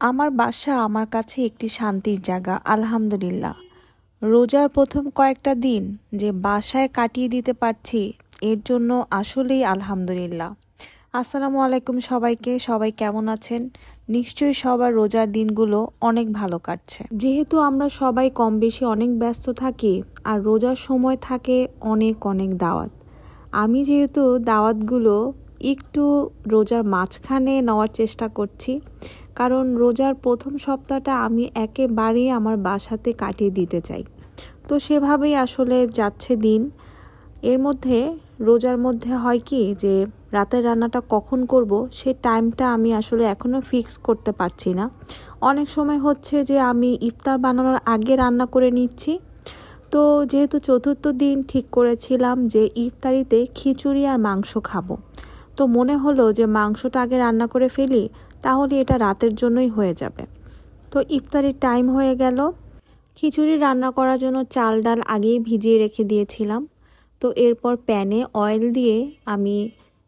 আমার বাসা আমার কাছে একটি শান্তির জায়গা। আলহামদুলিল্লাহ, রোজার প্রথম কয়েকটা দিন যে বাসায় কাটিয়ে দিতে পারছি, এর জন্য আসলেই আলহামদুলিল্লাহ। আসসালামু আলাইকুম সবাইকে। সবাই কেমন আছেন? নিশ্চয়ই সবার রোজার দিনগুলো অনেক ভালো কাটছে। যেহেতু আমরা সবাই কম বেশি অনেক ব্যস্ত থাকি, আর রোজার সময় থাকে অনেক অনেক দাওয়াত। আমি যেহেতু দাওয়াতগুলো একটু রোজার মাঝখানে নেওয়ার চেষ্টা করছি, কারণ রোজার প্রথম সপ্তাহটা আমি একেবারেই আমার বাসাতে কাটিয়ে দিতে চাই। তো সেভাবেই আসলে যাচ্ছে দিন। এর মধ্যে রোজার মধ্যে হয় কি যে রাতের রান্নাটা কখন করব সে টাইমটা আমি আসলে এখনও ফিক্স করতে পারছি না। অনেক সময় হচ্ছে যে আমি ইফতার বানানোর আগে রান্না করে নিচ্ছি। তো যেহেতু চতুর্থ দিন ঠিক করেছিলাম যে ইফতারিতে খিচুড়ি আর মাংস খাবো, তো মনে হলো যে মাংসটা আগে রান্না করে ফেলি, তাহলে এটা রাতের জন্যই হয়ে যাবে। তো ইফতারির টাইম হয়ে গেল। খিচুড়ি রান্না করার জন্য চাল ডাল আগেই ভিজিয়ে রেখে দিয়েছিলাম। তো এরপর প্যানে অয়েল দিয়ে আমি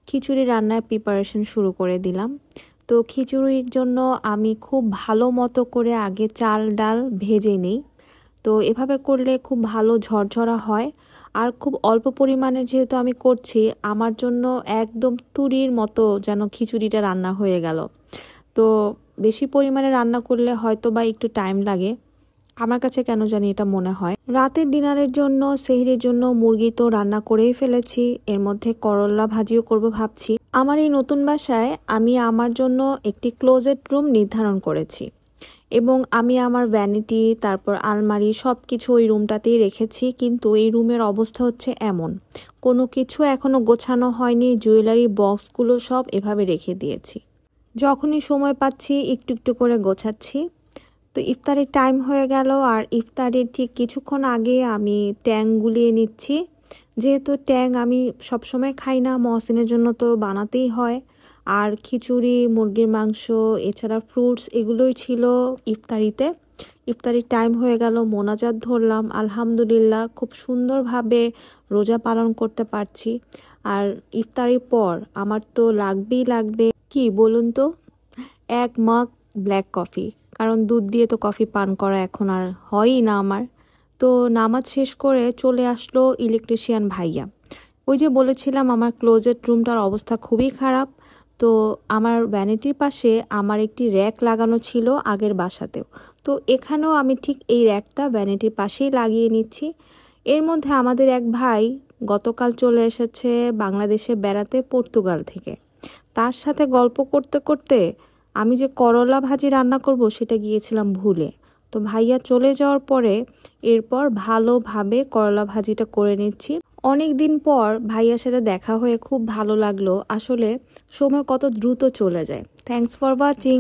খিচুড়ি রান্নার প্রিপারেশন শুরু করে দিলাম। তো খিচুড়ির জন্য আমি খুব ভালো মতো করে আগে চাল ডাল ভেজে নিই। তো এভাবে করলে খুব ভালো ঝরঝরা হয়। আর খুব অল্প পরিমাণে যেহেতু আমি করছি, আমার জন্য একদম তুরির মতো যেন খিচুড়িটা রান্না হয়ে গেল। তো বেশি পরিমাণে রান্না করলে হয়তো বা একটু টাইম লাগে, আমার কাছে কেন জানি এটা মনে হয়। রাতের ডিনারের জন্য সেহরির জন্য মুরগি তো রান্না করেই ফেলেছি, এর মধ্যে করলা ভাজিও করব ভাবছি। আমার এই নতুন বাসায় আমি আমার জন্য একটি ক্লোজেট রুম নির্ধারণ করেছি, এবং আমি আমার ভ্যানিটি তারপর আলমারি সব কিছু ওই রুমটাতেই রেখেছি। কিন্তু এই রুমের অবস্থা হচ্ছে এমন, কোনো কিছু এখনো গোছানো হয়নি। জুয়েলারি বক্সগুলো সব এভাবে রেখে দিয়েছি, যখনই সময় পাচ্ছি একটু একটু করে গোছাচ্ছি। তো ইফতারের টাইম হয়ে গেল, আর ইফতারের ঠিক কিছুক্ষণ আগে আমি ট্যাং গুলিয়ে নিচ্ছি। যেহেতু ট্যাং আমি সবসময় খাই না, মহসিনের জন্য তো বানাতেই হয়। আর খিচুড়ি, মুরগির মাংস, এছাড়া ফ্রুটস এগুলোই ছিল ইফতারিতে। ইফতারির টাইম হয়ে গেল, মোনাজাত ধরলাম। আলহামদুলিল্লাহ, খুব সুন্দরভাবে রোজা পালন করতে পারছি। আর ইফতারির পর আমার তো লাগবেই লাগবে কি বলুন তো, এক মগ ব্ল্যাক কফি, কারণ দুধ দিয়ে তো কফি পান করা এখন আর হয়ই না আমার। তো নামাজ শেষ করে চলে আসলো ইলেকট্রিশিয়ান ভাইয়া। ওই যে বলেছিলাম আমার ক্লোজেট রুমটার অবস্থা খুবই খারাপ। তো আমার ভ্যানিটির পাশে আমার একটি র্যাক লাগানো ছিল আগের বাসাতেও, তো এখানেও আমি ঠিক এই র্যাকটা ভ্যানিটির পাশেই লাগিয়ে নিচ্ছি। এর মধ্যে আমাদের এক ভাই গতকাল চলে এসেছে বাংলাদেশে বেড়াতে, পর্তুগাল থেকে। তার সাথে গল্প করতে করতে আমি যে করলা ভাজি রান্না করব সেটা গিয়েছিলাম ভুলে। তো ভাইয়া চলে যাওয়ার পরে এরপর ভালোভাবে করলা ভাজিটা করে নিচ্ছি। অনেক দিন পর ভাইয়ার সাথে দেখা হয়ে খুব ভালো লাগলো। আসলে সময় কত দ্রুত চলে যায়। Thanks for watching.